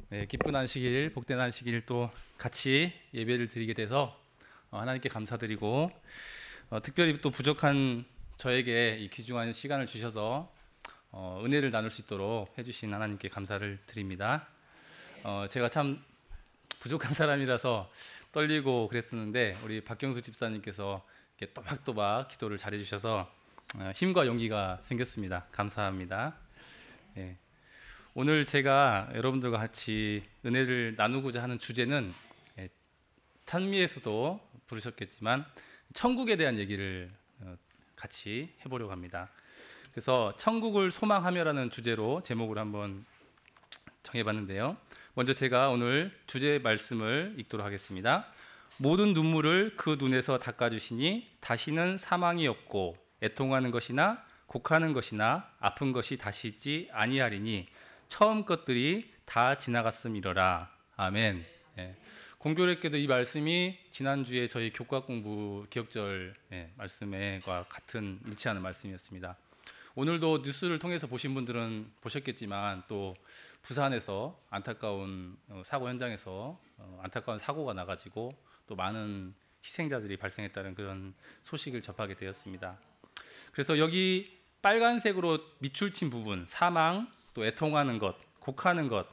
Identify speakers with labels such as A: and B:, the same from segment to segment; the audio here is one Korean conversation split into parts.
A: 네, 기쁜 안식일, 복된 안식일 또 같이 예배를 드리게 돼서 하나님께 감사드리고 특별히 또 부족한 저에게 이 귀중한 시간을 주셔서 은혜를 나눌 수 있도록 해주신 하나님께 감사를 드립니다. 제가 참 부족한 사람이라서 떨리고 그랬었는데 우리 박경수 집사님께서 이렇게 또박또박 기도를 잘해주셔서 힘과 용기가 생겼습니다. 감사합니다. 네. 오늘 제가 여러분들과 같이 은혜를 나누고자 하는 주제는 찬미에서도 부르셨겠지만 천국에 대한 얘기를 같이 해보려고 합니다. 그래서 천국을 소망하며라는 주제로 제목을 한번 정해봤는데요. 먼저 제가 오늘 주제 말씀을 읽도록 하겠습니다. 모든 눈물을 그 눈에서 닦아주시니 다시는 사망이 없고 애통하는 것이나 곡하는 것이나 아픈 것이 다시 있지 아니하리니 처음 것들이 다 지나갔음이로라. 아멘. 예. 공교롭게도 이 말씀이 지난주에 저희 교과 공부 기억절 말씀과 같은 일치하는 말씀이었습니다. 오늘도 뉴스를 통해서 보신 분들은 보셨겠지만 또 부산에서 안타까운 사고 현장에서 안타까운 사고가 나가지고 또 많은 희생자들이 발생했다는 그런 소식을 접하게 되었습니다. 그래서 여기 빨간색으로 밑줄 친 부분, 사망, 또 애통하는 것, 곡하는 것,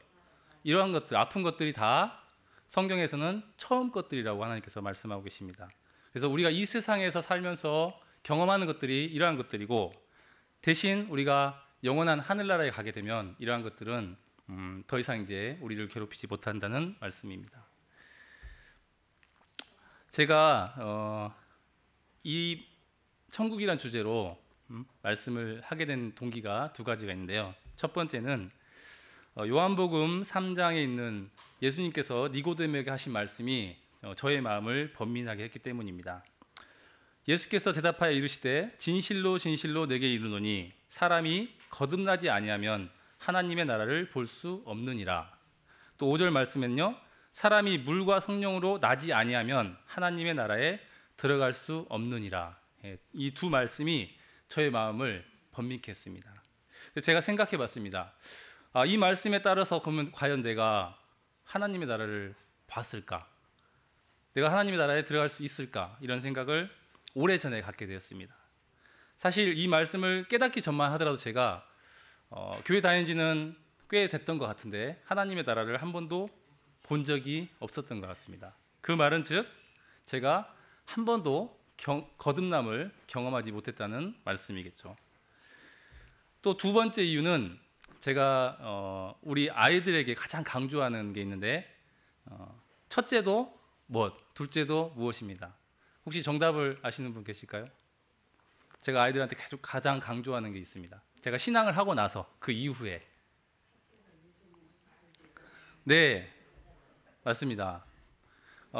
A: 이러한 것들, 아픈 것들이 다 성경에서는 처음 것들이라고 하나님께서 말씀하고 계십니다. 그래서 우리가 이 세상에서 살면서 경험하는 것들이 이러한 것들이고, 대신 우리가 영원한 하늘나라에 가게 되면 이러한 것들은 더 이상 이제 우리를 괴롭히지 못한다는 말씀입니다. 제가 이 천국이란 주제로 말씀을 하게 된 동기가 두 가지가 있는데요. 첫 번째는 요한복음 3장에 있는 예수님께서 니고데모에게 하신 말씀이 저의 마음을 번민하게 했기 때문입니다. 예수께서 대답하여 이르시되 진실로 진실로 내게 이르노니 사람이 거듭나지 아니하면 하나님의 나라를 볼 수 없느니라. 또 5절 말씀에는요, 사람이 물과 성령으로 나지 아니하면 하나님의 나라에 들어갈 수 없느니라. 이 두 말씀이 저의 마음을 번민케 했습니다. 제가 생각해 봤습니다. 이 말씀에 따라서 그러면 과연 내가 하나님의 나라를 봤을까? 내가 하나님의 나라에 들어갈 수 있을까? 이런 생각을 오래전에 갖게 되었습니다. 사실 이 말씀을 깨닫기 전만 하더라도 제가 교회 다닌 지는 꽤 됐던 것 같은데 하나님의 나라를 한 번도 본 적이 없었던 것 같습니다. 그 말은 즉 제가 한 번도 거듭남을 경험하지 못했다는 말씀이겠죠. 또 두 번째 이유는 제가 우리 아이들에게 가장 강조하는 게 있는데 첫째도 무엇, 둘째도 무엇입니다. 혹시 정답을 아시는 분 계실까요? 제가 아이들한테 계속 가장 강조하는 게 있습니다. 제가 신앙을 하고 나서 그 이후에. 네, 맞습니다.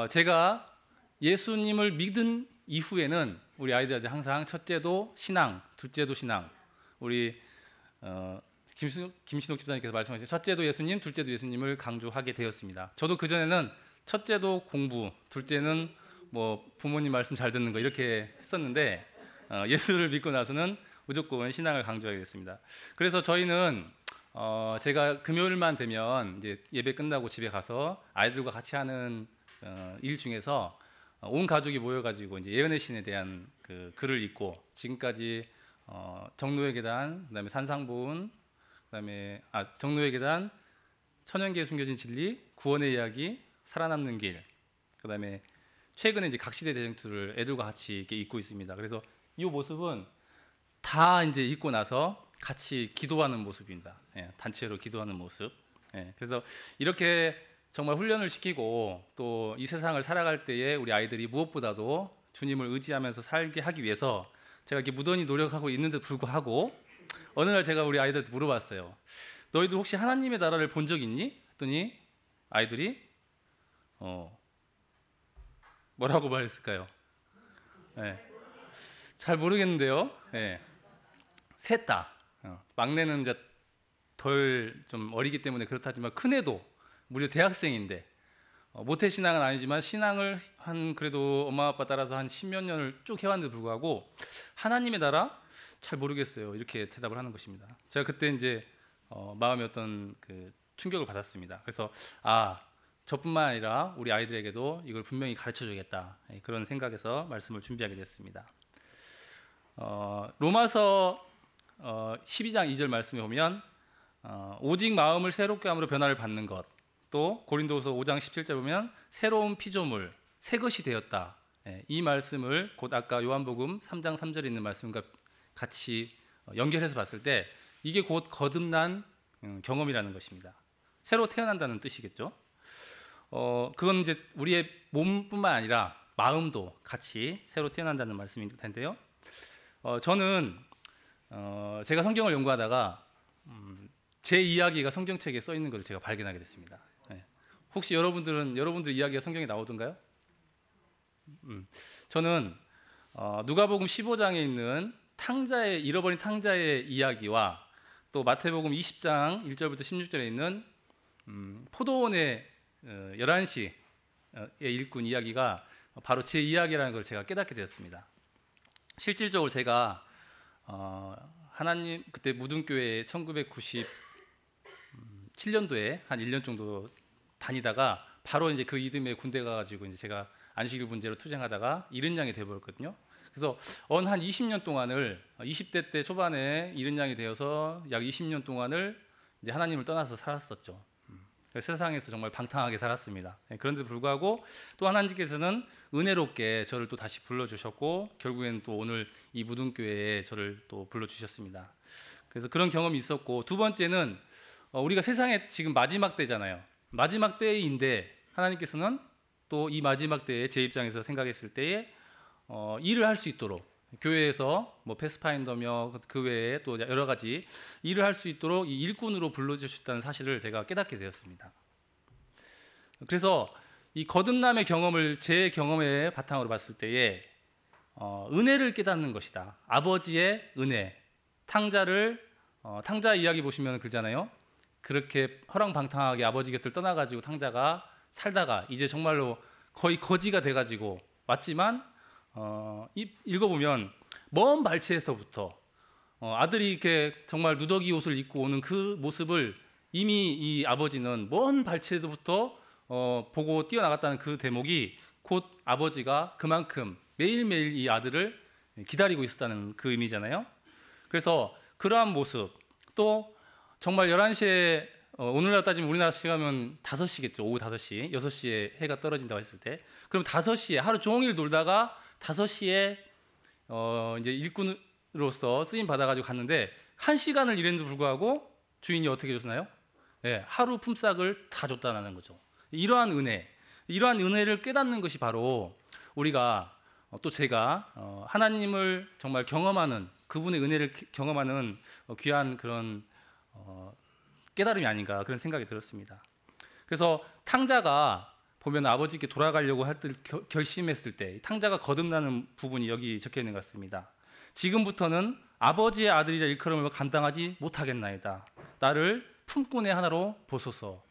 A: 제가 예수님을 믿은 이후에는 우리 아이들한테 항상 첫째도 신앙, 둘째도 신앙. 우리 김신옥 집사님께서 말씀하신 첫째도 예수님, 둘째도 예수님을 강조하게 되었습니다. 저도 그전에는 첫째도 공부, 둘째는 뭐 부모님 말씀 잘 듣는 거 이렇게 했었는데 예수를 믿고 나서는 무조건 신앙을 강조하게 됐습니다. 그래서 저희는 제가 금요일만 되면 이제 예배 끝나고 집에 가서 아이들과 같이 하는 일 중에서 온 가족이 모여가지고 이제 예언의 신에 대한 그 글을 읽고 지금까지 정노의 계단, 그다음에 산상보훈, 그다음에 정노의 계단, 천연계에 숨겨진 진리, 구원의 이야기, 살아남는 길, 그다음에 최근에 이제 각시대 대쟁투를 애들과 같이 이렇게 읽고 있습니다. 그래서 이 모습은 다 이제 읽고 나서 같이 기도하는 모습입니다. 단체로 기도하는 모습. 그래서 이렇게 정말 훈련을 시키고 또 이 세상을 살아갈 때에 우리 아이들이 무엇보다도 주님을 의지하면서 살게 하기 위해서 제가 이렇게 무던히 노력하고 있는데도 불구하고 어느 날 제가 우리 아이들한테 물어봤어요. 너희들 혹시 하나님의 나라를 본 적 있니? 했더니 아이들이 뭐라고 말했을까요? 잘 모르겠는데요. 셋 다. 막내는 이제 덜 좀 어리기 때문에 그렇다지만 큰애도 무려 대학생인데 모태신앙은 아니지만 신앙을 한 그래도 엄마 아빠 따라서 한 10몇 년을 쭉 해왔는데도 불구하고 하나님의 나라 잘 모르겠어요. 이렇게 대답을 하는 것입니다. 제가 그때 이제 마음의 어떤 그 충격을 받았습니다. 그래서 저뿐만 아니라 우리 아이들에게도 이걸 분명히 가르쳐줘야겠다, 그런 생각에서 말씀을 준비하게 됐습니다. 로마서 12장 2절 말씀에 보면 오직 마음을 새롭게 함으로 변화를 받는 것, 또 고린도후서 5장 17절 보면 새로운 피조물, 새 것이 되었다. 이 말씀을 곧 아까 요한복음 3장 3절에 있는 말씀과 같이 연결해서 봤을 때 이게 곧 거듭난 경험이라는 것입니다. 새로 태어난다는 뜻이겠죠. 그건 이제 우리의 몸뿐만 아니라 마음도 같이 새로 태어난다는 말씀일 텐데요. 저는 제가 성경을 연구하다가 제 이야기가 성경책에 써 있는 것을 제가 발견하게 됐습니다. 혹시 여러분들 이야기가 성경에 나오던가요? 저는 누가복음 15장에 있는 잃어버린 탕자의 이야기와 또 마태복음 20장 1절부터 16절에 있는 포도원의 11시의 일꾼 이야기가 바로 제 이야기라는 걸 제가 깨닫게 되었습니다. 실질적으로 제가 하나님 그때 무등교회에 1997년도에 한 1년 정도 다니다가 바로 이제 그 이듬해 군대 가가지고 이제 제가 안식일 분제로 투쟁하다가 이른 양이 되어버렸거든요. 그래서 한 20년 동안을 20대 때 초반에 이른 양이 되어서 약 20년 동안을 이제 하나님을 떠나서 살았었죠. 세상에서 정말 방탕하게 살았습니다. 그런데도 불구하고 또 하나님께서는 은혜롭게 저를 또 다시 불러주셨고 결국에는 또 오늘 이 무등교회에 저를 또 불러주셨습니다. 그래서 그런 경험이 있었고, 두 번째는 우리가 세상에 지금 마지막 때잖아요. 마지막 때인데 하나님께서는 또 이 마지막 때에 제 입장에서 생각했을 때에 일을 할 수 있도록 교회에서 뭐 패스파인더며 그 외에 또 여러 가지 일을 할 수 있도록 이 일꾼으로 불러주셨다는 사실을 제가 깨닫게 되었습니다. 그래서 이 거듭남의 경험을 제 경험의 바탕으로 봤을 때에 은혜를 깨닫는 것이다. 아버지의 은혜. 탕자 이야기 보시면 그러잖아요. 그렇게 허랑방탕하게 아버지 곁을 떠나가지고 탕자가 살다가 이제 정말로 거의 거지가 돼가지고 왔지만 읽어보면 먼 발치에서부터 아들이 이렇게 정말 누더기 옷을 입고 오는 그 모습을 이미 이 아버지는 먼 발치에서부터 보고 뛰어나갔다는 그 대목이 곧 아버지가 그만큼 매일매일 이 아들을 기다리고 있었다는 그 의미잖아요. 그래서 그러한 모습, 또 정말 11시에 오늘날 따지면 우리나라 시간이면 5시겠죠. 오후 5시, 6시에 해가 떨어진다고 했을 때, 그럼 5시에 하루 종일 놀다가 5시에 이제 일꾼으로서 쓰임 받아가지고 갔는데 1시간을 일했는데도 불구하고 주인이 어떻게 줬나요? 하루 품삯을 다 줬다는 거죠. 이러한 은혜를 깨닫는 것이 바로 우리가 또 제가 하나님을 정말 경험하는, 그분의 은혜를 경험하는 귀한 그런 깨달음이 아닌가, 그런 생각이 들었습니다. 그래서 탕자가 보면 아버지께 돌아가려고 할 때 결심했을 때 탕자가 거듭나는 부분이 여기 적혀 있는 것 같습니다. 지금부터는 아버지의 아들이라 일컬음을 감당하지 못하겠나이다. 나를 품꾼의 하나로 보소서.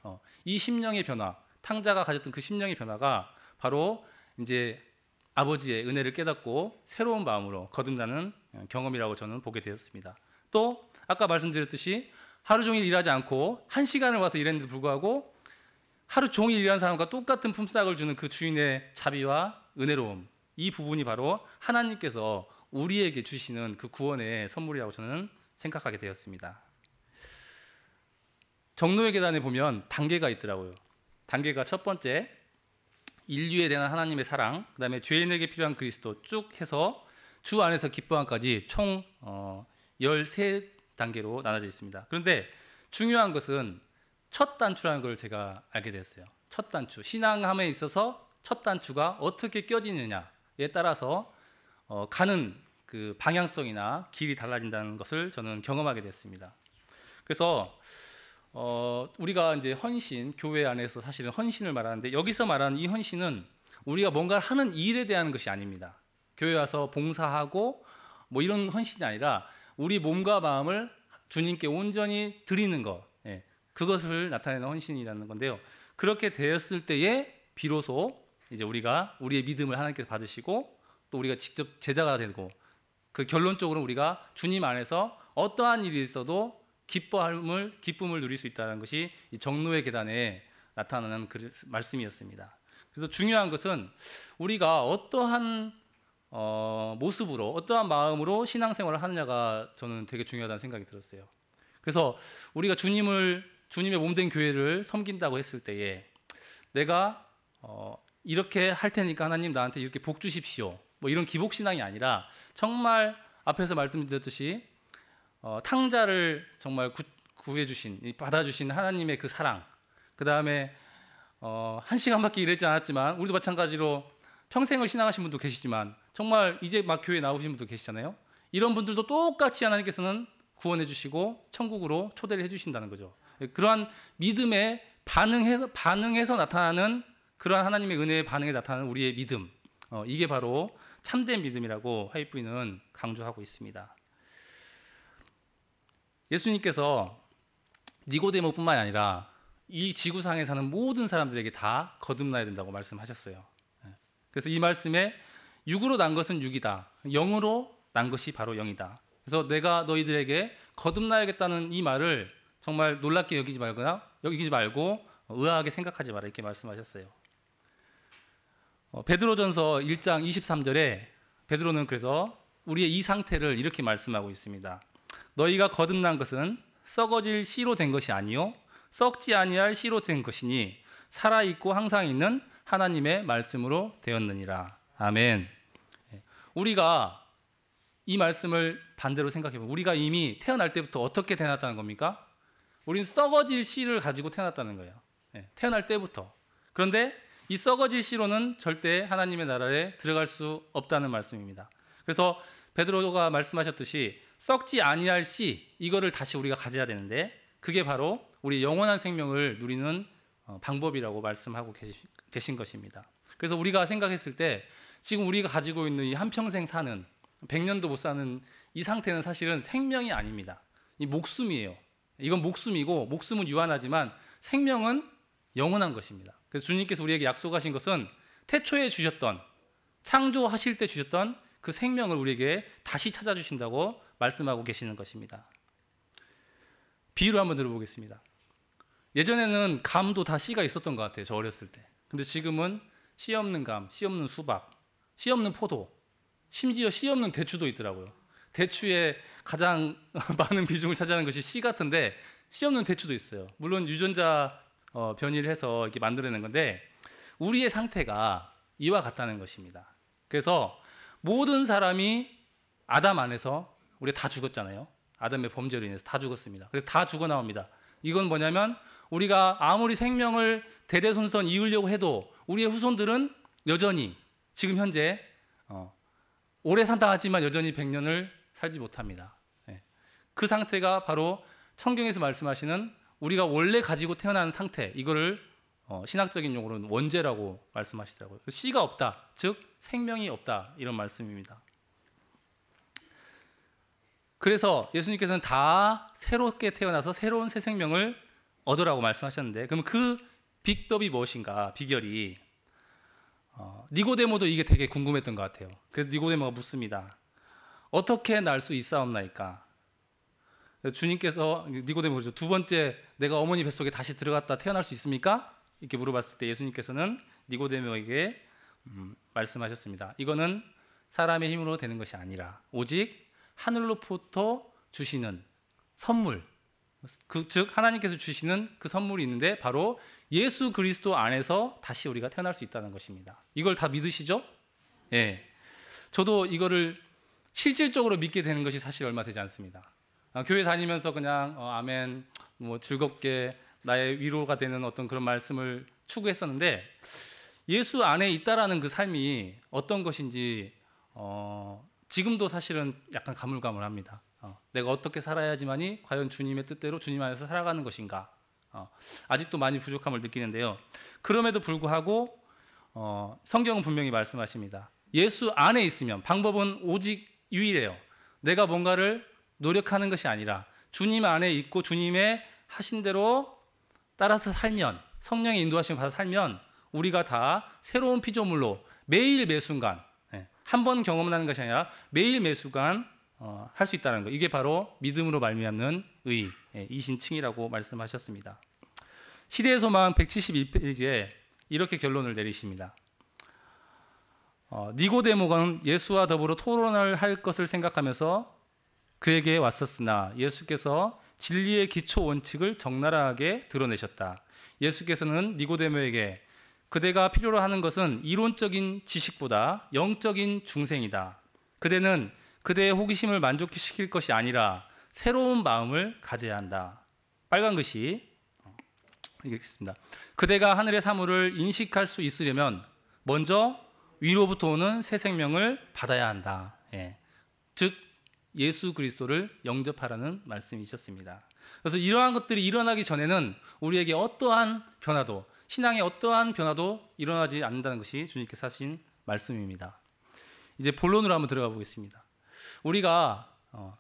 A: 이 심령의 변화, 탕자가 가졌던 그 심령의 변화가 바로 이제 아버지의 은혜를 깨닫고 새로운 마음으로 거듭나는 경험이라고 저는 보게 되었습니다. 또 아까 말씀드렸듯이 하루 종일 일하지 않고 1시간을 와서 일했는데도 불구하고 하루 종일 일하는 사람과 똑같은 품삯을 주는 그 주인의 자비와 은혜로움, 이 부분이 바로 하나님께서 우리에게 주시는 그 구원의 선물이라고 저는 생각하게 되었습니다. 정노의 계단에 보면 단계가 있더라고요. 단계가 첫 번째, 인류에 대한 하나님의 사랑, 그 다음에 죄인에게 필요한 그리스도 쭉 해서 주 안에서 기뻐함까지 총 13단계로 나눠져 있습니다. 그런데 중요한 것은 첫 단추라는 걸 제가 알게 됐어요. 첫 단추, 신앙함에 있어서 첫 단추가 어떻게 껴지느냐에 따라서 가는 그 방향성이나 길이 달라진다는 것을 저는 경험하게 됐습니다. 그래서 우리가 이제 헌신, 교회 안에서 사실은 헌신을 말하는데, 여기서 말하는 이 헌신은 우리가 뭔가 하는 일에 대한 것이 아닙니다. 교회 와서 봉사하고 뭐 이런 헌신이 아니라 우리 몸과 마음을 주님께 온전히 드리는 것, 그것을 나타내는 헌신이라는 건데요. 그렇게 되었을 때에 비로소 이제 우리가 우리의 믿음을 하나님께서 받으시고 또 우리가 직접 제자가 되고, 그 결론적으로 우리가 주님 안에서 어떠한 일이 있어도 기쁨을 누릴 수 있다는 것이 이 정노의 계단에 나타나는 말씀이었습니다. 그래서 중요한 것은 우리가 어떠한 모습으로, 어떠한 마음으로 신앙생활을 하느냐가 저는 되게 중요하다는 생각이 들었어요. 그래서 우리가 주님의 몸된 교회를 섬긴다고 했을 때에 내가 이렇게 할 테니까 하나님 나한테 이렇게 복 주십시오, 뭐 이런 기복신앙이 아니라 정말 앞에서 말씀드렸듯이 탕자를 정말 구해주신, 받아주신 하나님의 그 사랑, 그 다음에 1시간밖에 일하지 않았지만 우리도 마찬가지로 평생을 신앙하신 분도 계시지만 정말 이제 막 교회 나오신 분도 계시잖아요. 이런 분들도 똑같이 하나님께서는 구원해 주시고 천국으로 초대를 해 주신다는 거죠. 그러한 믿음에 반응해서 나타나는, 그러한 하나님의 은혜의 반응에 나타나는 우리의 믿음, 이게 바로 참된 믿음이라고 화이트부인은 강조하고 있습니다. 예수님께서 니고데모뿐만 아니라 이 지구상에 사는 모든 사람들에게 다 거듭나야 된다고 말씀하셨어요. 그래서 이 말씀에 육으로 난 것은 육이다, 영으로 난 것이 바로 영이다. 그래서 내가 너희들에게 거듭나야겠다는 이 말을 정말 놀랍게 여기지 말고 의아하게 생각하지 마라, 이렇게 말씀하셨어요. 베드로전서 1장 23절에 베드로는 그래서 우리의 이 상태를 이렇게 말씀하고 있습니다. 너희가 거듭난 것은 썩어질 씨로 된 것이 아니요 썩지 아니할 씨로 된 것이니 살아있고 항상 있는 하나님의 말씀으로 되었느니라. 아멘. 우리가 이 말씀을 반대로 생각해보면 우리가 이미 태어날 때부터 어떻게 태어났다는 겁니까? 우리는 썩어질 씨를 가지고 태어났다는 거예요. 태어날 때부터. 그런데 이 썩어질 씨로는 절대 하나님의 나라에 들어갈 수 없다는 말씀입니다. 그래서 베드로가 말씀하셨듯이 썩지 아니할 씨, 이거를 다시 우리가 가져야 되는데 그게 바로 우리 영원한 생명을 누리는 방법이라고 말씀하고 계신 것입니다. 그래서 우리가 생각했을 때 지금 우리가 가지고 있는 이 한평생 사는 100년도 못 사는 이 상태는 사실은 생명이 아닙니다. 이 목숨이에요. 이건 목숨이고 목숨은 유한하지만 생명은 영원한 것입니다. 그래서 주님께서 우리에게 약속하신 것은 태초에 주셨던, 창조하실 때 주셨던 그 생명을 우리에게 다시 찾아주신다고 말씀하고 계시는 것입니다. 비유를 한번 들어보겠습니다. 예전에는 감도 다 씨가 있었던 것 같아요, 저 어렸을 때. 근데 지금은 씨 없는 감, 씨 없는 수박, 씨 없는 포도, 심지어 씨 없는 대추도 있더라고요. 대추에 가장 많은 비중을 차지하는 것이 씨 같은데 씨 없는 대추도 있어요. 물론 유전자 변이를 해서 이렇게 만들어낸 건데 우리의 상태가 이와 같다는 것입니다. 그래서 모든 사람이 아담 안에서 우리가 다 죽었잖아요. 아담의 범죄로 인해서 다 죽었습니다. 그래서 다 죽어 나옵니다. 이건 뭐냐면 우리가 아무리 생명을 대대손손 이으려고 해도 우리의 후손들은 여전히 지금 현재 오래 산다 하지만 여전히 100년을 살지 못합니다. 그 상태가 바로 성경에서 말씀하시는 우리가 원래 가지고 태어난 상태, 이거를 신학적인 용어로는 원죄라고 말씀하시더라고요. 씨가 없다, 즉 생명이 없다, 이런 말씀입니다. 그래서 예수님께서는 다 새롭게 태어나서 새로운 새 생명을 얻으라고 말씀하셨는데, 그럼 그 비법이 무엇인가, 비결이 니고데모도 이게 되게 궁금했던 것 같아요. 그래서 니고데모가 묻습니다. 어떻게 날 수 있사옵나이까? 주님께서 니고데모죠. 두 번째, 내가 어머니 뱃속에 다시 들어갔다 태어날 수 있습니까? 이렇게 물어봤을 때 예수님께서는 니고데모에게 말씀하셨습니다. 이거는 사람의 힘으로 되는 것이 아니라 오직 하늘로부터 주시는 선물, 즉 하나님께서 주시는 그 선물이 있는데 바로 예수 그리스도 안에서 다시 우리가 태어날 수 있다는 것입니다. 이걸 다 믿으시죠? 예. 저도 이거를 실질적으로 믿게 되는 것이 사실 얼마 되지 않습니다. 교회 다니면서 그냥 아멘, 뭐 즐겁게 나의 위로가 되는 어떤 그런 말씀을 추구했었는데 예수 안에 있다라는 그 삶이 어떤 것인지 지금도 사실은 약간 가물가물합니다. 내가 어떻게 살아야지만이 과연 주님의 뜻대로 주님 안에서 살아가는 것인가, 아직도 많이 부족함을 느끼는데요. 그럼에도 불구하고 성경은 분명히 말씀하십니다. 예수 안에 있으면 방법은 오직 유일해요. 내가 뭔가를 노력하는 것이 아니라 주님 안에 있고 주님의 하신 대로 따라서 살면, 성령의 인도하심을 받아 살면 우리가 다 새로운 피조물로 매일 매순간, 한 번 경험하는 것이 아니라 매일 매순간 할 수 있다는 거. 이게 바로 믿음으로 말미암는 의, 이신층이라고 말씀하셨습니다. 시대의 소망 171페이지에 이렇게 결론을 내리십니다. 니고데모는 예수와 더불어 토론을 할 것을 생각하면서 그에게 왔었으나 예수께서 진리의 기초 원칙을 적나라하게 드러내셨다. 예수께서는 니고데모에게 그대가 필요로 하는 것은 이론적인 지식보다 영적인 중생이다. 그대는 그대의 호기심을 만족시킬 것이 아니라 새로운 마음을 가져야 한다. 빨간 글씨 읽겠습니다. 그대가 하늘의 사물을 인식할 수 있으려면 먼저 위로부터 오는 새 생명을 받아야 한다. 즉 예수 그리스도를 영접하라는 말씀이셨습니다. 그래서 이러한 것들이 일어나기 전에는 우리에게 어떠한 변화도, 신앙의 어떠한 변화도 일어나지 않는다는 것이 주님께서 하신 말씀입니다. 이제 본론으로 한번 들어가 보겠습니다. 우리가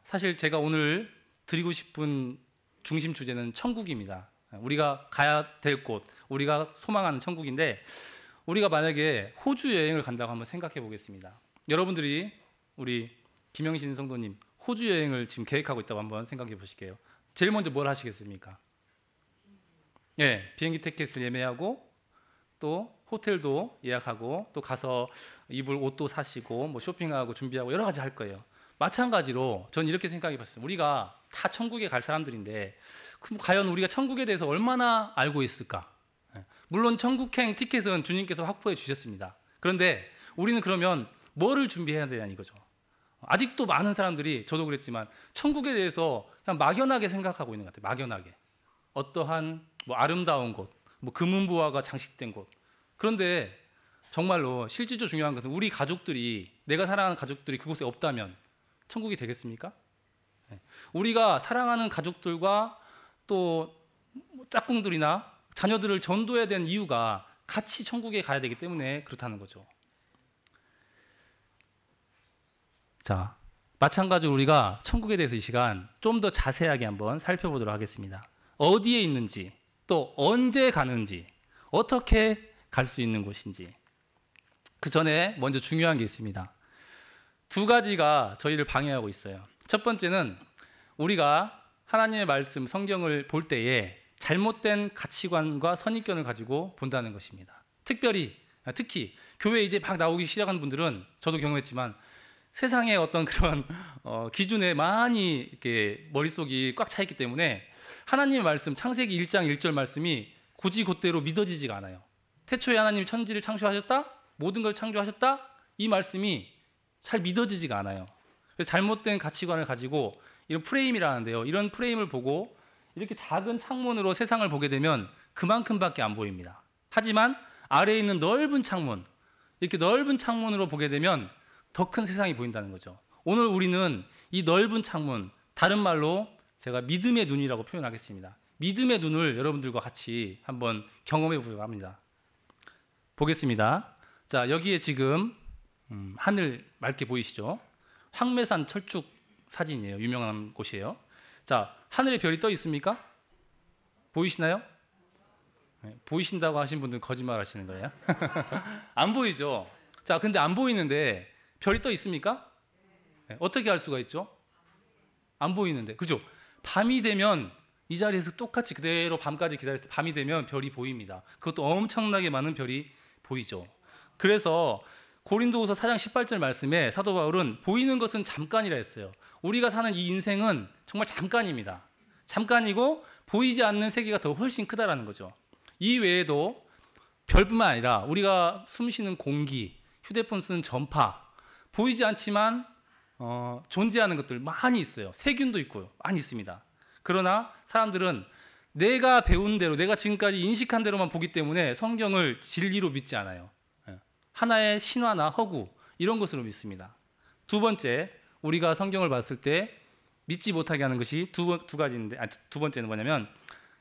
A: 사실 제가 오늘 드리고 싶은 중심 주제는 천국입니다. 우리가 가야 될 곳, 우리가 소망하는 천국인데, 우리가 만약에 호주 여행을 간다고 한번 생각해 보겠습니다. 여러분들이 우리 김영신 성도님 호주 여행을 지금 계획하고 있다고 한번 생각해 보실게요. 제일 먼저 뭘 하시겠습니까? 비행기 티켓을 예매하고 또 호텔도 예약하고 또 가서 입을 옷도 사시고 뭐 쇼핑하고 준비하고 여러 가지 할 거예요. 마찬가지로 전 이렇게 생각해 봤어요. 우리가 다 천국에 갈 사람들인데 그럼 과연 우리가 천국에 대해서 얼마나 알고 있을까? 물론 천국행 티켓은 주님께서 확보해 주셨습니다. 그런데 우리는 그러면 뭐를 준비해야 되냐 이거죠. 아직도 많은 사람들이, 저도 그랬지만 천국에 대해서 그냥 막연하게 생각하고 있는 것 같아요. 막연하게. 어떠한 뭐 아름다운 곳, 뭐 금은보화가 장식된 곳. 그런데 정말로 실질적으로 중요한 것은 우리 가족들이, 내가 사랑하는 가족들이 그곳에 없다면 천국이 되겠습니까? 우리가 사랑하는 가족들과 또 짝꿍들이나 자녀들을 전도해야 되는 이유가 같이 천국에 가야 되기 때문에 그렇다는 거죠. 자, 마찬가지로 우리가 천국에 대해서 이 시간 좀 더 자세하게 한번 살펴보도록 하겠습니다. 어디에 있는지, 또 언제 가는지, 어떻게 갈 수 있는 곳인지. 그 전에 먼저 중요한 게 있습니다. 두 가지가 저희를 방해하고 있어요. 첫 번째는 우리가 하나님의 말씀, 성경을 볼 때에 잘못된 가치관과 선입견을 가지고 본다는 것입니다. 특히 교회에 이제 막 나오기 시작한 분들은, 저도 경험했지만 세상의 어떤 그런 기준에 많이 이렇게 머릿속이 꽉 차 있기 때문에 하나님의 말씀, 창세기 1장 1절 말씀이 곧이곧대로 믿어지지가 않아요. 태초에 하나님이 천지를 창조하셨다, 모든 걸 창조하셨다, 이 말씀이 잘 믿어지지가 않아요. 그래서 잘못된 가치관을 가지고, 이런 프레임이라는데요, 이런 프레임을 보고 이렇게 작은 창문으로 세상을 보게 되면 그만큼밖에 안 보입니다. 하지만 아래에 있는 넓은 창문, 이렇게 넓은 창문으로 보게 되면 더 큰 세상이 보인다는 거죠. 오늘 우리는 이 넓은 창문, 다른 말로 제가 믿음의 눈이라고 표현하겠습니다. 믿음의 눈을 여러분들과 같이 한번 경험해 보려고 합니다. 보겠습니다. 자, 여기에 지금 하늘 맑게 보이시죠? 황매산 철쭉 사진이에요. 유명한 곳이에요. 자, 하늘에 별이 떠 있습니까? 보이시나요? 보이신다고 하신 분들은 거짓말 하시는 거예요. 안 보이죠? 자, 근데 안 보이는데 별이 떠 있습니까? 어떻게 알 수가 있죠? 안 보이는데, 그죠? 밤이 되면 이 자리에서 똑같이 그대로 밤까지 기다렸을 때 밤이 되면 별이 보입니다. 그것도 엄청나게 많은 별이 보이죠. 그래서 고린도후서 4장 18절 말씀에 사도 바울은 보이는 것은 잠깐이라 했어요. 우리가 사는 이 인생은 정말 잠깐입니다. 잠깐이고 보이지 않는 세계가 더 훨씬 크다라는 거죠. 이 외에도 별뿐만 아니라 우리가 숨쉬는 공기, 휴대폰 쓰는 전파, 보이지 않지만 존재하는 것들 많이 있어요. 세균도 있고요. 많이 있습니다. 그러나 사람들은 내가 배운 대로, 내가 지금까지 인식한 대로만 보기 때문에 성경을 진리로 믿지 않아요. 하나의 신화나 허구, 이런 것으로 믿습니다. 두 번째, 우리가 성경을 봤을 때 믿지 못하게 하는 것이 두 가지인데, 두 번째는 뭐냐면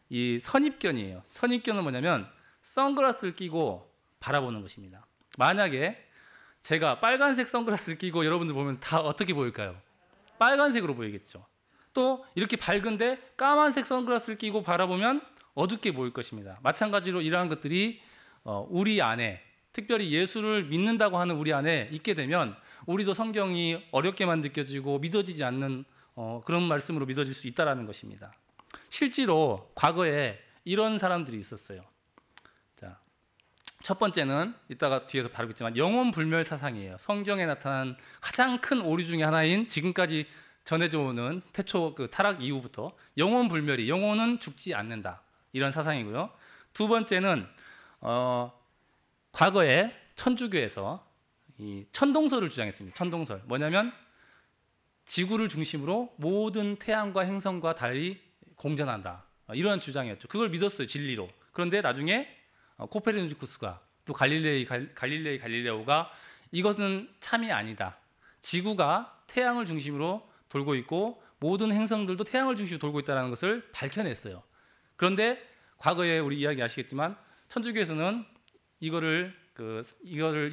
A: 이 선입견이에요. 선입견은 뭐냐면 선글라스를 끼고 바라보는 것입니다. 만약에 제가 빨간색 선글라스를 끼고 여러분들 보면 다 어떻게 보일까요? 빨간색으로 보이겠죠. 또 이렇게 밝은데 까만색 선글라스를 끼고 바라보면 어둡게 보일 것입니다. 마찬가지로 이러한 것들이 우리 안에, 특별히 예수를 믿는다고 하는 우리 안에 있게 되면 우리도 성경이 어렵게만 느껴지고 믿어지지 않는 그런 말씀으로 믿어질 수 있다는 것입니다. 실제로 과거에 이런 사람들이 있었어요. 자, 첫 번째는 이따가 뒤에서 다루겠지만 영혼 불멸 사상이에요. 성경에 나타난 가장 큰 오류 중에 하나인 지금까지 전해져 오는 태초 그 타락 이후부터 영혼 불멸이, 영혼은 죽지 않는다, 이런 사상이고요. 두 번째는 과거에 천주교에서 이 천동설을 주장했습니다. 천동설 뭐냐면 지구를 중심으로 모든 태양과 행성과 달이 공전한다, 이런 주장이었죠. 그걸 믿었어요, 진리로. 그런데 나중에 코페르니쿠스가 또 갈릴레오가 이것은 참이 아니다, 지구가 태양을 중심으로 돌고 있고 모든 행성들도 태양을 중심으로 돌고 있다는 것을 밝혀냈어요. 그런데 과거에 우리 이야기 아시겠지만 천주교에서는 이거를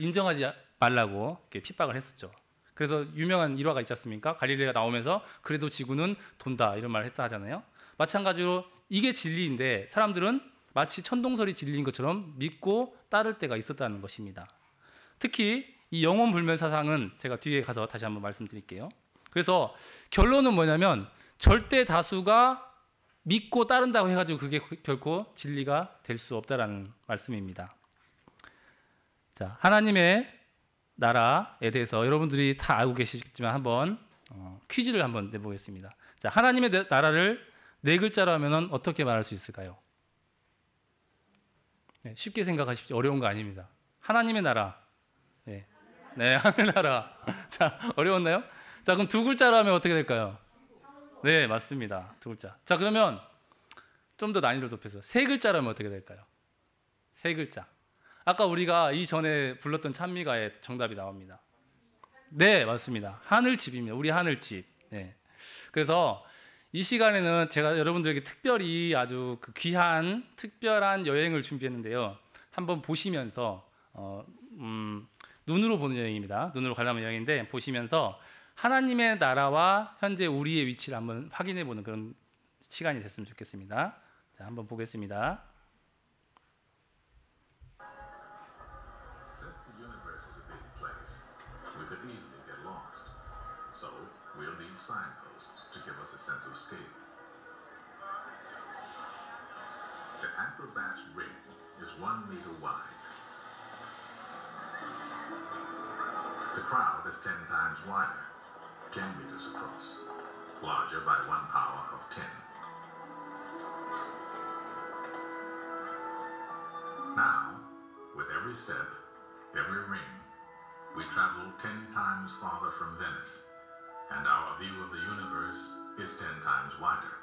A: 인정하지 말라고 이렇게 핍박을 했었죠. 그래서 유명한 일화가 있지 않습니까? 갈릴레오가 나오면서 그래도 지구는 돈다, 이런 말을 했다 하잖아요. 마찬가지로 이게 진리인데 사람들은 마치 천동설이 진리인 것처럼 믿고 따를 때가 있었다는 것입니다. 특히 이 영혼 불멸 사상은 제가 뒤에 가서 다시 한번 말씀드릴게요. 그래서 결론은 뭐냐면 절대 다수가 믿고 따른다고 해가지고 그게 결코 진리가 될 수 없다라는 말씀입니다. 자, 하나님의 나라에 대해서 여러분들이 다 알고 계시겠지만 한번 퀴즈를 한번 내보겠습니다. 자, 하나님의 나라를 네 글자로 하면 어떻게 말할 수 있을까요? 네, 쉽게 생각하십시오. 어려운 거 아닙니다. 하나님의 나라. 네, 하늘나라. 자, 어려웠나요? 자, 그럼 두 글자로 하면 어떻게 될까요? 네, 맞습니다. 두 글자. 자, 그러면 좀 더 난이도를 높여서 세 글자로 하면 어떻게 될까요? 세 글자. 아까 우리가 이전에 불렀던 찬미가의 정답이 나옵니다. 네, 맞습니다. 하늘집입니다. 우리 하늘집. 네. 그래서 이 시간에는 제가 여러분들에게 특별히 아주 귀한 특별한 여행을 준비했는데요. 한번 보시면서 눈으로 보는 여행입니다. 눈으로 관람하는 여행인데 보시면서 하나님의 나라와 현재 우리의 위치를 한번 확인해 보는 그런 시간이 됐으면 좋겠습니다. 자, 한번 보겠습니다.
B: Since the universe is a big place, we could easily get lost. So we'll need signposts to give us a sense of scale. The acrobat's ring is 1 meter wide. The crowd is 10 times wider, 10 meters across, larger by 1 power of 10. Now, with every step, every ring, we travel 10 times farther from Venice, and our view of the universe is 10 times wider.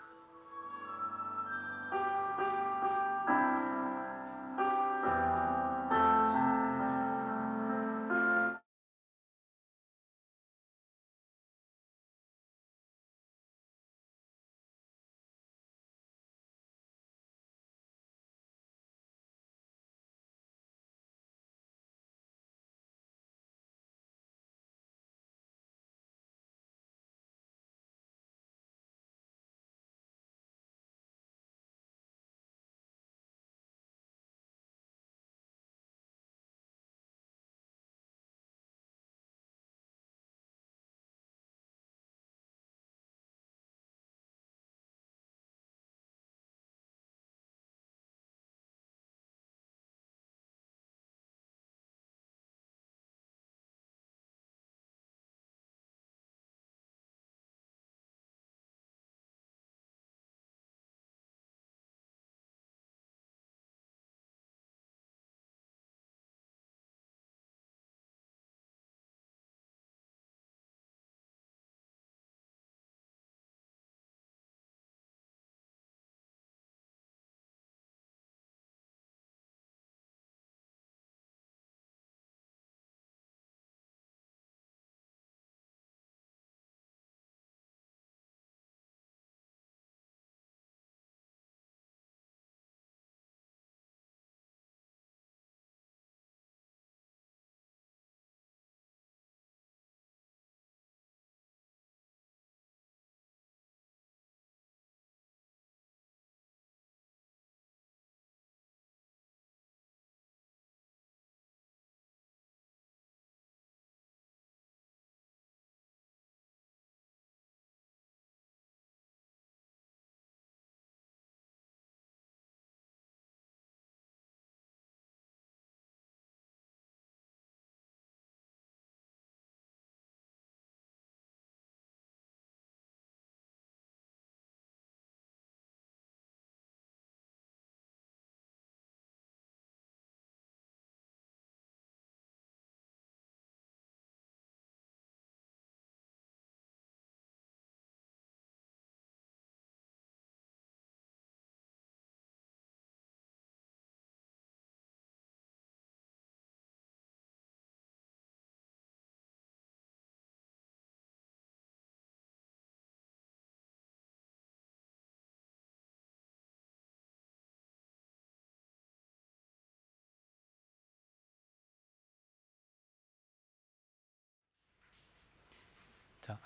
A: 자,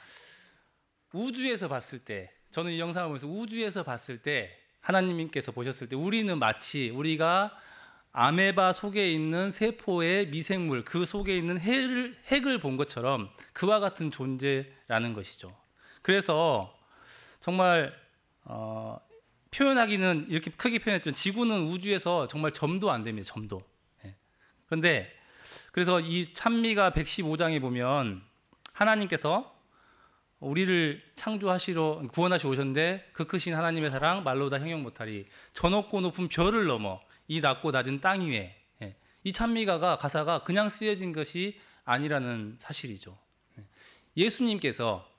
A: 우주에서 봤을 때, 저는 이 영상을 보면서 우주에서 봤을 때 하나님께서 보셨을 때 우리는 마치 우리가 아메바 속에 있는 세포의 미생물, 그 속에 있는 핵을 본 것처럼 그와 같은 존재라는 것이죠. 그래서 정말 표현하기는 이렇게 크게 표현했지만 지구는 우주에서 정말 점도 안 됩니다. 점도. 예. 그런데 그래서 이 찬미가 115장에 보면 하나님께서 우리를 창조하시러 구원하시러 오셨는데 그 크신 하나님의 사랑 말로 다 형용 못하리. 저 높고 높은 별을 넘어 이 낮고 낮은 땅 위에. 예. 이 찬미가가 가사가 그냥 쓰여진 것이 아니라는 사실이죠. 예. 예수님께서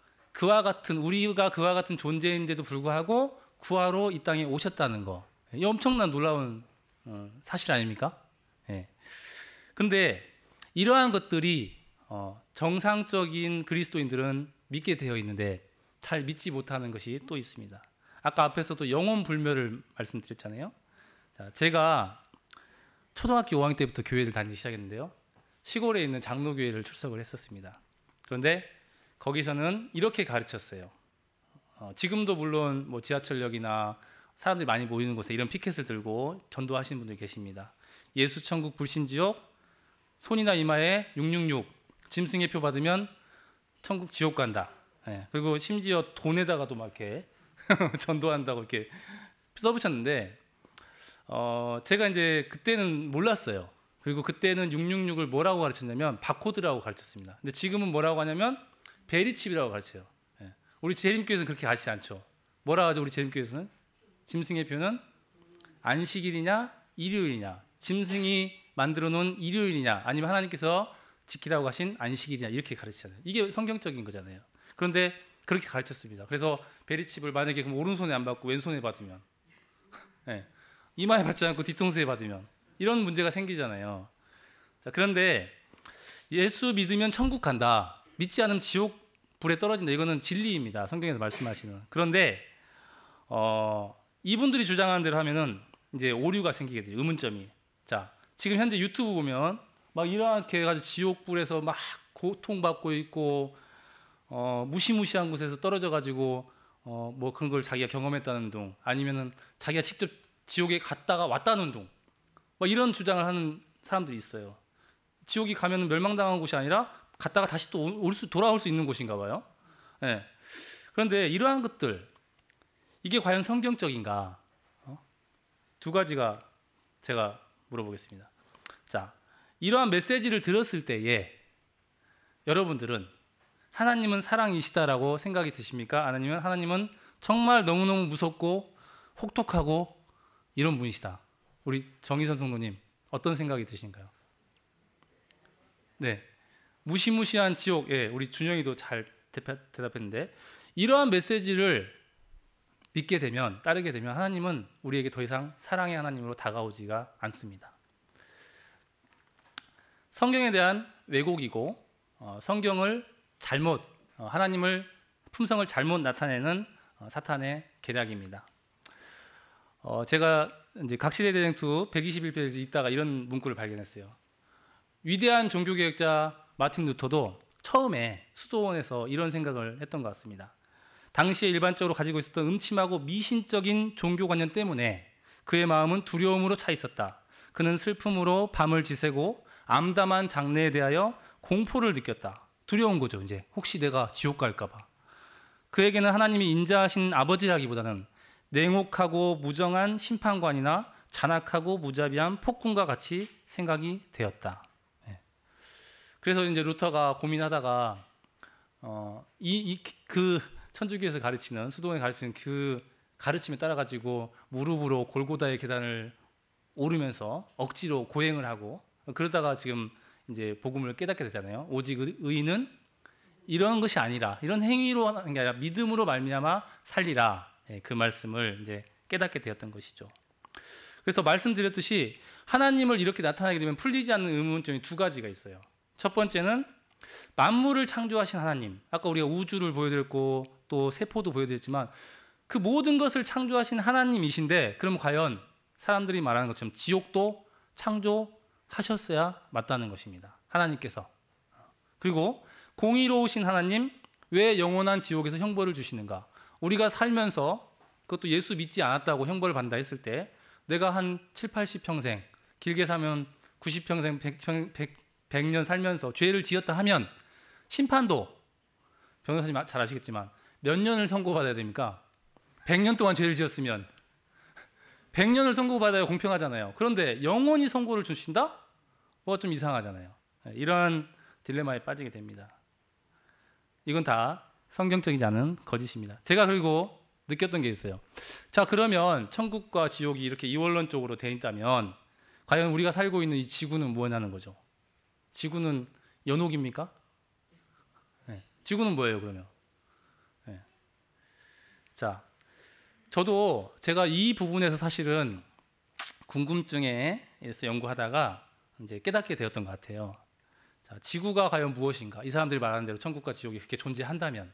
A: 우리가 그와 같은 존재인데도 불구하고 구하러 이 땅에 오셨다는 거. 이 엄청난 놀라운 사실 아닙니까? 예. 근데 이러한 것들이 정상적인 그리스도인들은 믿게 되어 있는데 잘 믿지 못하는 것이 또 있습니다. 아까 앞에서도 영혼 불멸을 말씀드렸잖아요. 자, 제가 초등학교 5학년 때부터 교회를 다니기 시작했는데요. 시골에 있는 장로교회를 출석을 했었습니다. 그런데 거기서는 이렇게 가르쳤어요. 지금도 물론 뭐 지하철역이나 사람들이 많이 모이는 곳에 이런 피켓을 들고 전도하시는 분들이 계십니다. 예수 천국 불신 지옥, 손이나 이마에 666 짐승의 표 받으면 천국 지옥 간다. 예, 그리고 심지어 돈에다가도 막 이렇게 전도한다고 이렇게 써붙였는데 제가 이제 그때는 몰랐어요. 그리고 그때는 666을 뭐라고 가르쳤냐면 바코드라고 가르쳤습니다. 근데 지금은 뭐라고 하냐면 베리칩이라고 가르쳐요. 예. 우리 재림교회에서는 그렇게 가르치지 않죠. 뭐라고 하죠? 우리 재림교회에서는 짐승의 표는 안식일이냐 일요일이냐, 짐승이 만들어 놓은 일요일이냐, 아니면 하나님께서 지키라고 하신 안식일이냐, 이렇게 가르치잖아요. 이게 성경적인 거잖아요. 그런데 그렇게 가르쳤습니다. 그래서 베리칩을 만약에 그럼 오른손에 안 받고 왼손에 받으면, 네, 이마에 받지 않고 뒤통수에 받으면 이런 문제가 생기잖아요. 자, 그런데 예수 믿으면 천국 간다, 믿지 않으면 지옥 불에 떨어진다, 이거는 진리입니다. 성경에서 말씀하시는. 그런데 이분들이 주장하는 대로 하면은 이제 오류가 생기게 돼요. 의문점이. 자, 지금 현재 유튜브 보면 막 이렇게 해가지고 지옥불에서 막 고통받고 있고 무시무시한 곳에서 떨어져가지고 뭐 그런 걸 자기가 경험했다는 둥, 아니면은 자기가 직접 지옥에 갔다가 왔다는 둥, 막 이런 주장을 하는 사람들이 있어요. 지옥이 가면은 멸망당한 곳이 아니라 갔다가 다시 또 돌아올 수 있는 곳인가 봐요. 네. 그런데 이러한 것들, 이게 과연 성경적인가? 두 가지가 제가 물어보겠습니다. 자, 이러한 메시지를 들었을 때에 여러분들은 하나님은 사랑이시다라고 생각이 드십니까? 아니면 하나님은 정말 너무너무 무섭고 혹독하고 이런 분이시다. 우리 정희선 성도님 어떤 생각이 드신가요? 네, 무시무시한 지옥. 예, 우리 준영이도 잘 대답했는데, 이러한 메시지를 믿게 되면, 따르게 되면 하나님은 우리에게 더 이상 사랑의 하나님으로 다가오지가 않습니다. 성경에 대한 왜곡이고 성경을 잘못, 하나님을 품성을 잘못 나타내는 사탄의 계략입니다. 제가 이제 각시대 대쟁투 121페이지에서 읽다가 이런 문구를 발견했어요. 위대한 종교개혁자 마틴 루터도 처음에 수도원에서 이런 생각을 했던 것 같습니다. 당시에 일반적으로 가지고 있었던 음침하고 미신적인 종교관념 때문에 그의 마음은 두려움으로 차 있었다. 그는 슬픔으로 밤을 지새고 암담한 장래에 대하여 공포를 느꼈다. 두려운 거죠. 이제 혹시 내가 지옥 갈까 봐. 그에게는 하나님이 인자하신 아버지라기보다는 냉혹하고 무정한 심판관이나 잔악하고 무자비한 폭군과 같이 생각이 되었다. 네. 그래서 이제 루터가 고민하다가 그 천주교에서 가르치는, 수도원에 가르치는 그 가르침에 따라 가지고 무릎으로 골고다의 계단을 오르면서 억지로 고행을 하고, 그러다가 지금 이제 복음을 깨닫게 되잖아요. 오직 의인은 이런 것이 아니라, 이런 행위로 하는 게 아니라 믿음으로 말미암아 살리라. 그 말씀을 이제 깨닫게 되었던 것이죠. 그래서 말씀드렸듯이 하나님을 이렇게 나타나게 되면 풀리지 않는 의문점이 두 가지가 있어요. 첫 번째는 만물을 창조하신 하나님, 아까 우리가 우주를 보여드렸고 또 세포도 보여드렸지만 그 모든 것을 창조하신 하나님이신데, 그럼 과연 사람들이 말하는 것처럼 지옥도 창조하셨어야 맞다는 것입니다. 하나님께서. 그리고 공의로우신 하나님, 왜 영원한 지옥에서 형벌을 주시는가? 우리가 살면서 그것도 예수 믿지 않았다고 형벌을 받는다 했을 때 내가 한 7, 80평생, 길게 살면 90평생, 100년 살면서 죄를 지었다 하면 심판도 변호사님 잘 아시겠지만 몇 년을 선고받아야 됩니까? 100년 동안 죄를 지었으면 100년을 선고받아야 공평하잖아요. 그런데 영원히 선고를 주신다? 뭐가 좀 이상하잖아요. 이런 딜레마에 빠지게 됩니다. 이건 다 성경적이지 않은 거짓입니다. 제가 그리고 느꼈던 게 있어요. 자, 그러면 천국과 지옥이 이렇게 이원론적으로 돼 있다면 과연 우리가 살고 있는 이 지구는 뭐냐는 거죠. 지구는 연옥입니까? 네. 지구는 뭐예요, 그러면? 네. 자, 저도 제가 이 부분에서 사실은 궁금증에서 연구하다가 이제 깨닫게 되었던 것 같아요. 자, 지구가 과연 무엇인가? 이 사람들이 말하는 대로 천국과 지옥이 그렇게 존재한다면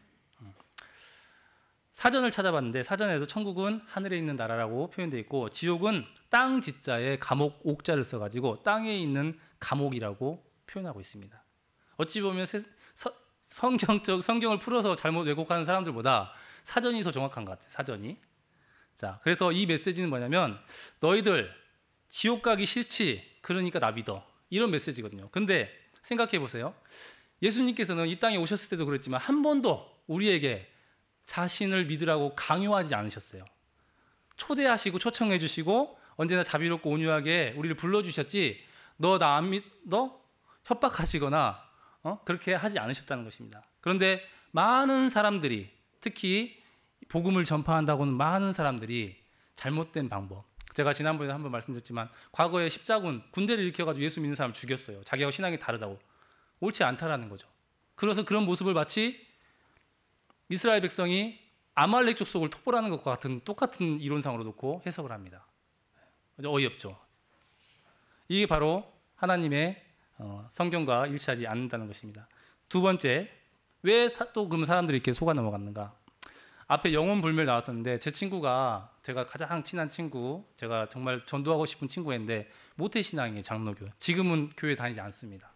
A: 사전을 찾아봤는데 사전에도 천국은 하늘에 있는 나라라고 표현되어 있고 지옥은 땅 지자에 감옥 옥자를 써가지고 땅에 있는 감옥이라고 표현하고 있습니다. 어찌 보면 성경을 풀어서 잘못 왜곡하는 사람들보다 사전이 더 정확한 것 같아요. 사전이. 자, 그래서 이 메시지는 뭐냐면 너희들 지옥 가기 싫지? 그러니까 나 믿어. 이런 메시지거든요. 근데 생각해 보세요. 예수님께서는 이 땅에 오셨을 때도 그랬지만 한 번도 우리에게 자신을 믿으라고 강요하지 않으셨어요. 초대하시고 초청해 주시고 언제나 자비롭고 온유하게 우리를 불러주셨지 너 나 안 믿어? 협박하시거나 그렇게 하지 않으셨다는 것입니다. 그런데 많은 사람들이 특히 복음을 전파한다고는 많은 사람들이 잘못된 방법, 제가 지난번에 한번 말씀드렸지만 과거에 십자군 군대를 일으켜가지고 예수 믿는 사람 죽였어요. 자기하고 신앙이 다르다고. 옳지 않다라는 거죠. 그래서 그런 모습을 마치 이스라엘 백성이 아말렉 족속을 토벌하는 것과 같은 똑같은 이론상으로 놓고 해석을 합니다. 어이없죠. 이게 바로 하나님의 성경과 일치하지 않는다는 것입니다. 두 번째, 왜 또 그럼 사람들이 이렇게 속아 넘어갔는가? 앞에 영혼 불멸 나왔었는데 제 친구가 제가 가장 친한 친구, 제가 정말 전도하고 싶은 친구였는데 모태신앙이에요. 장로교. 지금은 교회 다니지 않습니다.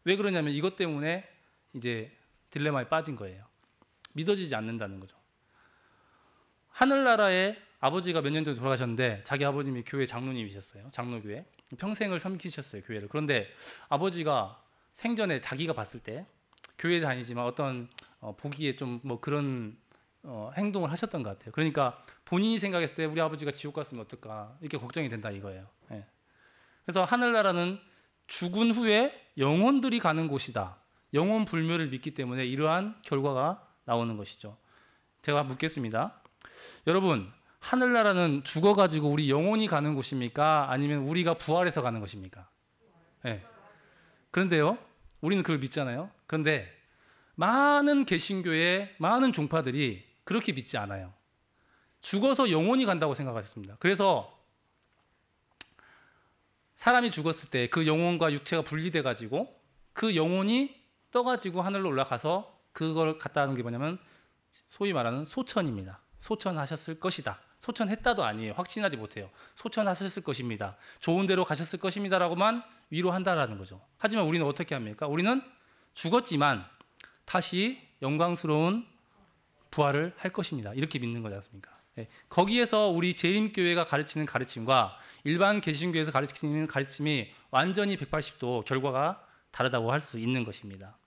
A: 왜 그러냐면 이것 때문에 이제 딜레마에 빠진 거예요. 믿어지지 않는다는 거죠. 하늘나라에 아버지가 몇 년 전에 돌아가셨는데 자기 아버님이 교회 장로님이셨어요. 장로교회. 평생을 섬기셨어요. 교회를. 그런데 아버지가 생전에 자기가 봤을 때 교회 다니지만 어떤 보기에 좀 뭐 그런 행동을 하셨던 것 같아요. 그러니까 본인이 생각했을 때 우리 아버지가 지옥 갔으면 어떨까 이렇게 걱정이 된다 이거예요. 예. 그래서 하늘나라는 죽은 후에 영혼들이 가는 곳이다. 영혼 불멸을 믿기 때문에 이러한 결과가 나오는 것이죠. 제가 묻겠습니다. 여러분, 하늘나라는 죽어가지고 우리 영혼이 가는 곳입니까? 아니면 우리가 부활해서 가는 것입니까? 네. 그런데요, 우리는 그걸 믿잖아요. 그런데 많은 개신교의 많은 종파들이 그렇게 믿지 않아요. 죽어서 영혼이 간다고 생각하셨습니다. 그래서 사람이 죽었을 때 그 영혼과 육체가 분리돼 가지고 그 영혼이 떠가지고 하늘로 올라가서 그걸 갖다 하는 게 뭐냐면 소위 말하는 소천입니다. 소천하셨을 것이다. 소천했다도 아니에요. 확신하지 못해요. 소천하셨을 것입니다. 좋은 데로 가셨을 것입니다라고만 위로한다라는 거죠. 하지만 우리는 어떻게 합니까? 우리는 죽었지만 다시 영광스러운 부활을 할 것입니다. 이렇게 믿는 거지 않습니까? 네. 거기에서 우리 재림교회가 가르치는 가르침과 일반 개신교에서 가르치는 가르침이 완전히 180도 결과가 다르다고 할 수 있는 것입니다.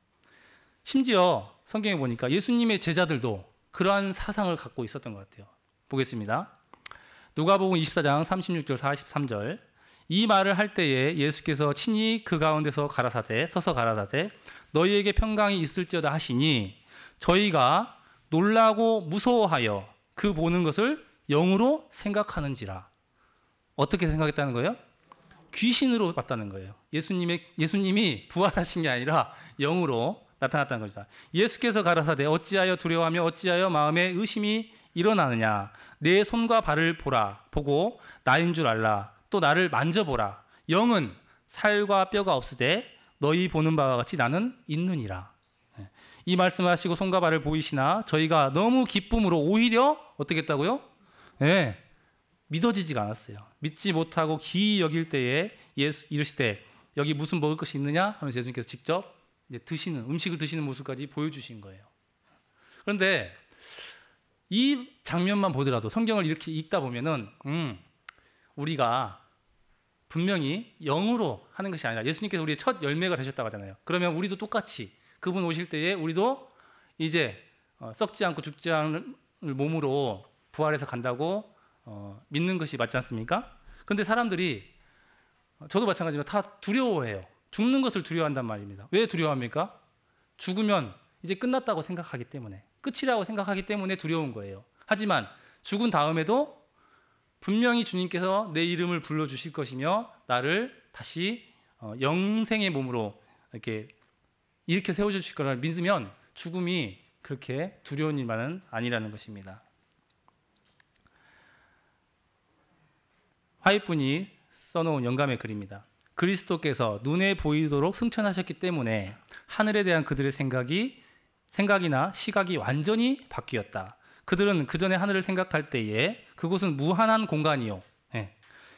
A: 심지어 성경에 보니까 예수님의 제자들도 그러한 사상을 갖고 있었던 것 같아요. 보겠습니다. 누가복음 24장 36절 43절. 이 말을 할 때에 예수께서 친히 그 가운데서 서서 가라사대 너희에게 평강이 있을지어다 하시니 저희가 놀라고 무서워하여 그 보는 것을 영으로 생각하는지라. 어떻게 생각했다는 거예요? 귀신으로 봤다는 거예요. 예수님이 부활하신 게 아니라 영으로 나타났다는 것이다. 예수께서 가라사대 어찌하여 두려워하며 어찌하여 마음에 의심이 일어나느냐. 내 손과 발을 보고 나인 줄 알라. 또 나를 만져보라. 영은 살과 뼈가 없으되 너희 보는 바와 같이 나는 있느니라. 이 말씀을 하시고 손과 발을 보이시나 저희가 너무 기쁨으로 오히려 어떻게 했다고요? 네, 믿어지지가 않았어요. 믿지 못하고 기이 여길 때에 예수 이르시되 여기 무슨 먹을 것이 있느냐 하면서 예수님께서 직접 이제 음식을 드시는 모습까지 보여주신 거예요. 그런데 이 장면만 보더라도 성경을 이렇게 읽다 보면은 우리가 분명히 영으로 하는 것이 아니라 예수님께서 우리의 첫 열매가 되셨다고 하잖아요. 그러면 우리도 똑같이 그분 오실 때에 우리도 이제 썩지 않고 죽지 않을 몸으로 부활해서 간다고 믿는 것이 맞지 않습니까? 그런데 사람들이 저도 마찬가지지만 다 두려워해요. 죽는 것을 두려워한단 말입니다. 왜 두려워합니까? 죽으면 이제 끝났다고 생각하기 때문에, 끝이라고 생각하기 때문에 두려운 거예요. 하지만 죽은 다음에도 분명히 주님께서 내 이름을 불러주실 것이며 나를 다시 영생의 몸으로 이렇게 일으켜 세워주실 거를 믿으면 죽음이 그렇게 두려운 일만은 아니라는 것입니다. 화이트분이 써놓은 영감의 글입니다. 그리스도께서 눈에 보이도록 승천하셨기 때문에 하늘에 대한 그들의 생각이나 시각이 완전히 바뀌었다. 그들은 그 전에 하늘을 생각할 때에 그곳은 무한한 공간이요,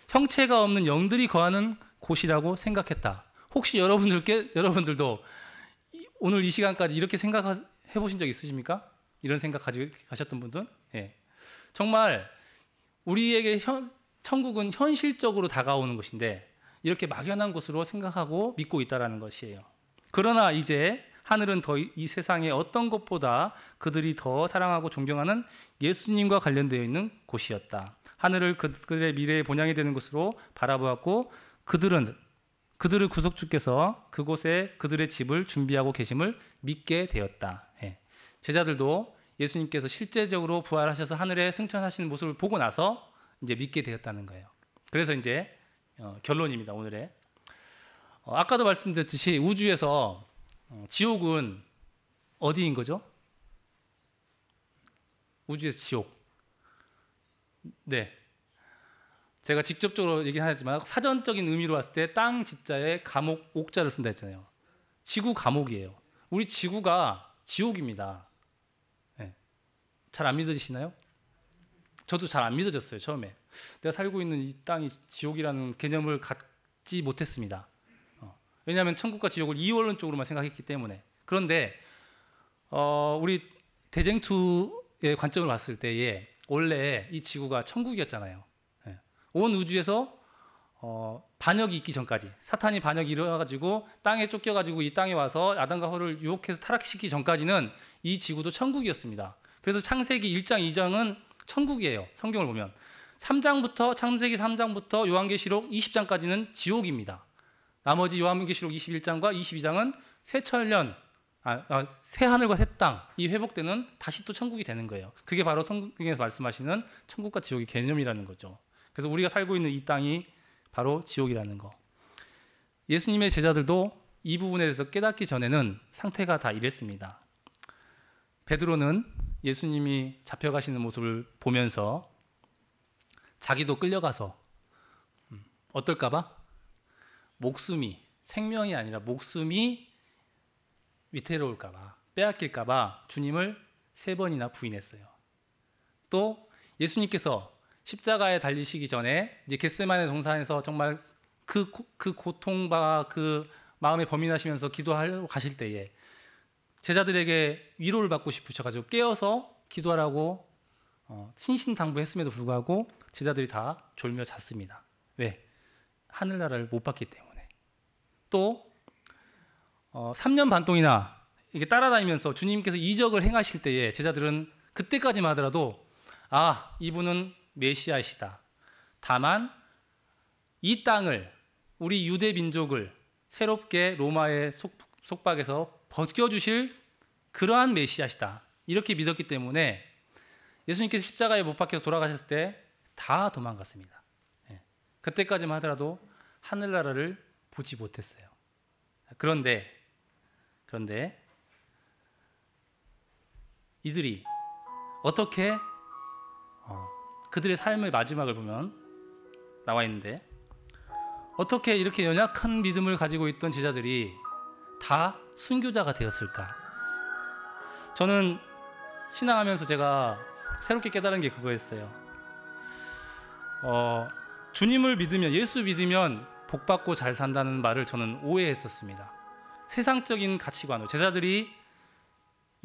A: 형체가 없는 영들이 거하는 곳이라고 생각했다. 혹시 여러분들도 오늘 이 시간까지 이렇게 생각해 보신 적 있으십니까? 이런 생각 가지고 가셨던 분들? 정말 우리에게 천국은 현실적으로 다가오는 것인데 이렇게 막연한 곳으로 생각하고 믿고 있다는 것이에요. 그러나 이제 하늘은 더 이 세상의 어떤 것보다 그들이 더 사랑하고 존경하는 예수님과 관련되어 있는 곳이었다. 하늘을 그들의 미래의 본향이 되는 것으로 바라보았고 그들의 구속주께서 그곳에 그들의 집을 준비하고 계심을 믿게 되었다. 제자들도 예수님께서 실제적으로 부활하셔서 하늘에 승천하시는 모습을 보고 나서 이제 믿게 되었다는 거예요. 그래서 이제 결론입니다. 오늘의 아까도 말씀드렸듯이 우주에서 지옥은 어디인 거죠? 우주에서 지옥. 네. 제가 직접적으로 얘기는 하지만 사전적인 의미로 봤을 때 땅 지자에 감옥 옥자를 쓴다 했잖아요. 지구 감옥이에요. 우리 지구가 지옥입니다. 잘 안 믿어지시나요? 저도 잘 안 믿어졌어요. 처음에 내가 살고 있는 이 땅이 지옥이라는 개념을 갖지 못했습니다. 왜냐하면 천국과 지옥을 이원론적으로만 생각했기 때문에. 그런데 우리 대쟁투의 관점을 봤을 때에 원래 이 지구가 천국이었잖아요. 온 우주에서 반역이 있기 전까지, 사탄이 반역이 일어나가지고 땅에 쫓겨가지고 이 땅에 와서 아담과 하와를 유혹해서 타락시키기 전까지는 이 지구도 천국이었습니다. 그래서 창세기 1장, 2장은 천국이에요. 성경을 보면 창세기 3장부터 요한계시록 20장까지는 지옥입니다. 나머지 요한계시록 21장과 22장은 새 하늘과 새 땅이 회복되는 다시 또 천국이 되는 거예요. 그게 바로 성경에서 말씀하시는 천국과 지옥의 개념이라는 거죠. 그래서 우리가 살고 있는 이 땅이 바로 지옥이라는 거. 예수님의 제자들도 이 부분에 대해서 깨닫기 전에는 상태가 다 이랬습니다. 베드로는 예수님이 잡혀가시는 모습을 보면서 자기도 끌려가서 어떨까봐 생명이 아니라 목숨이 위태로울까봐, 빼앗길까봐 주님을 3번이나 부인했어요. 또 예수님께서 십자가에 달리시기 전에 이제 겟세마네 동산에서 정말 그 고통과 그 마음에 범인하시면서 기도하러 가실 때에 제자들에게 위로를 받고 싶으셔가지고 깨어서 기도하라고 신신당부했음에도 불구하고 제자들이 다 졸며 잤습니다. 왜? 하늘나라를 못 봤기 때문에. 또 3년 반 동이나 이게 따라다니면서 주님께서 이적을 행하실 때에 제자들은 그때까지만 하더라도 이분은 메시아이시다. 다만 이 땅을, 우리 유대 민족을 새롭게 로마의 속박에서 벗겨주실 그러한 메시아시다. 이렇게 믿었기 때문에 예수님께서 십자가에 못 박혀서 돌아가셨을 때 다 도망갔습니다. 그때까지만 하더라도 하늘나라를 보지 못했어요. 그런데 이들이 어떻게 그들의 삶의 마지막을 보면 나와 있는데 어떻게 이렇게 연약한 믿음을 가지고 있던 제자들이 다 순교자가 되었을까? 저는 신앙하면서 제가 새롭게 깨달은 게 그거였어요. 주님을 믿으면, 예수 믿으면 복받고 잘 산다는 말을 저는 오해했었습니다. 세상적인 가치관으로 제자들이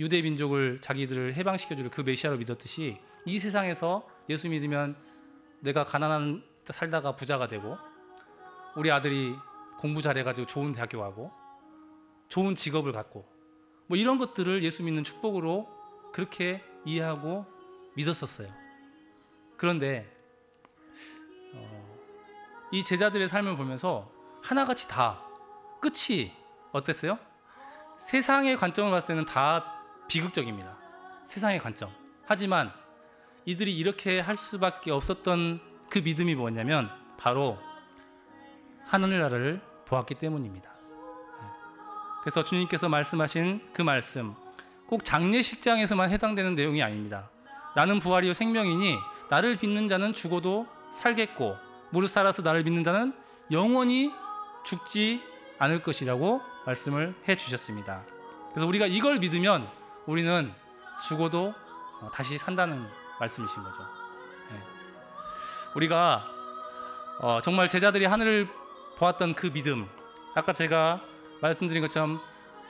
A: 유대 민족을 자기들을 해방시켜줄 그 메시아로 믿었듯이 이 세상에서 예수 믿으면 내가 가난한 데 살다가 부자가 되고 우리 아들이 공부 잘해가지고 좋은 대학교 가고 좋은 직업을 갖고 뭐 이런 것들을 예수 믿는 축복으로 그렇게 이해하고 믿었었어요. 그런데 이 제자들의 삶을 보면서 하나같이 다 끝이 어땠어요? 세상의 관점을 봤을 때는 다 비극적입니다. 세상의 관점. 하지만 이들이 이렇게 할 수밖에 없었던 그 믿음이 뭐냐면 바로 하늘나라를 보았기 때문입니다. 그래서 주님께서 말씀하신 그 말씀, 꼭 장례식장에서만 해당되는 내용이 아닙니다. 나는 부활이요 생명이니 나를 믿는 자는 죽어도 살겠고 무릇 살아서 나를 믿는 자는 영원히 죽지 않을 것이라고 말씀을 해주셨습니다. 그래서 우리가 이걸 믿으면 우리는 죽어도 다시 산다는 말씀이신 거죠. 우리가 정말 제자들이 하늘을 보았던 그 믿음, 아까 제가 말씀드린 것처럼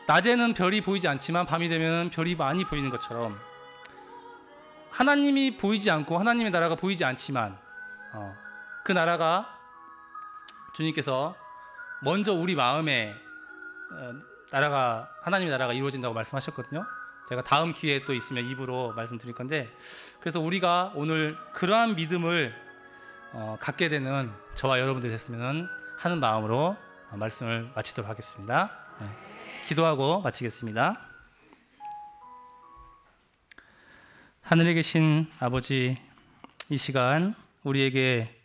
A: 낮에는 별이 보이지 않지만 밤이 되면 별이 많이 보이는 것처럼 하나님이 보이지 않고 하나님의 나라가 보이지 않지만 그 나라가 주님께서 먼저 우리 마음에 하나님의 나라가 이루어진다고 말씀하셨거든요. 제가 다음 기회에 또 있으면 입으로 말씀드릴 건데, 그래서 우리가 오늘 그러한 믿음을 갖게 되는 저와 여러분들이 됐으면 하는 마음으로 말씀을 마치도록 하겠습니다. 기도하고 마치겠습니다. 하늘에 계신 아버지, 이 시간 우리에게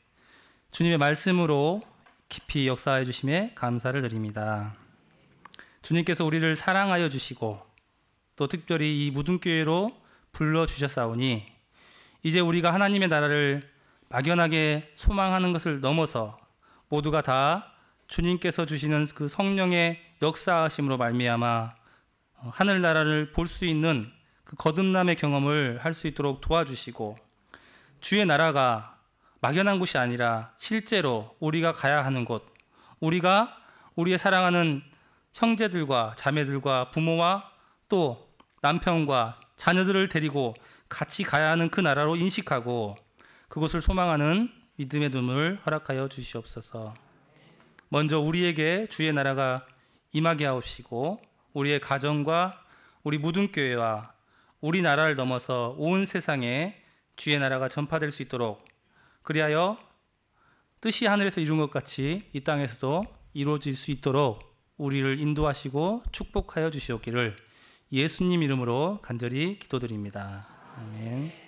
A: 주님의 말씀으로 깊이 역사해 주심에 감사를 드립니다. 주님께서 우리를 사랑하여 주시고 또 특별히 이 무등교회로 불러주셨사오니 이제 우리가 하나님의 나라를 막연하게 소망하는 것을 넘어서 모두가 다 주님께서 주시는 그 성령의 역사하심으로 말미암아 하늘나라를 볼 수 있는 그 거듭남의 경험을 할 수 있도록 도와주시고 주의 나라가 막연한 곳이 아니라 실제로 우리가 가야 하는 곳, 우리가 우리의 사랑하는 형제들과 자매들과 부모와 또 남편과 자녀들을 데리고 같이 가야 하는 그 나라로 인식하고 그곳을 소망하는 믿음의 눈을 허락하여 주시옵소서. 먼저 우리에게 주의 나라가 임하게 하옵시고 우리의 가정과 우리 무등교회와 우리 나라를 넘어서 온 세상에 주의 나라가 전파될 수 있도록, 그리하여 뜻이 하늘에서 이룬 것 같이 이 땅에서도 이루어질 수 있도록 우리를 인도하시고 축복하여 주시옵기를 예수님 이름으로 간절히 기도드립니다. 아멘.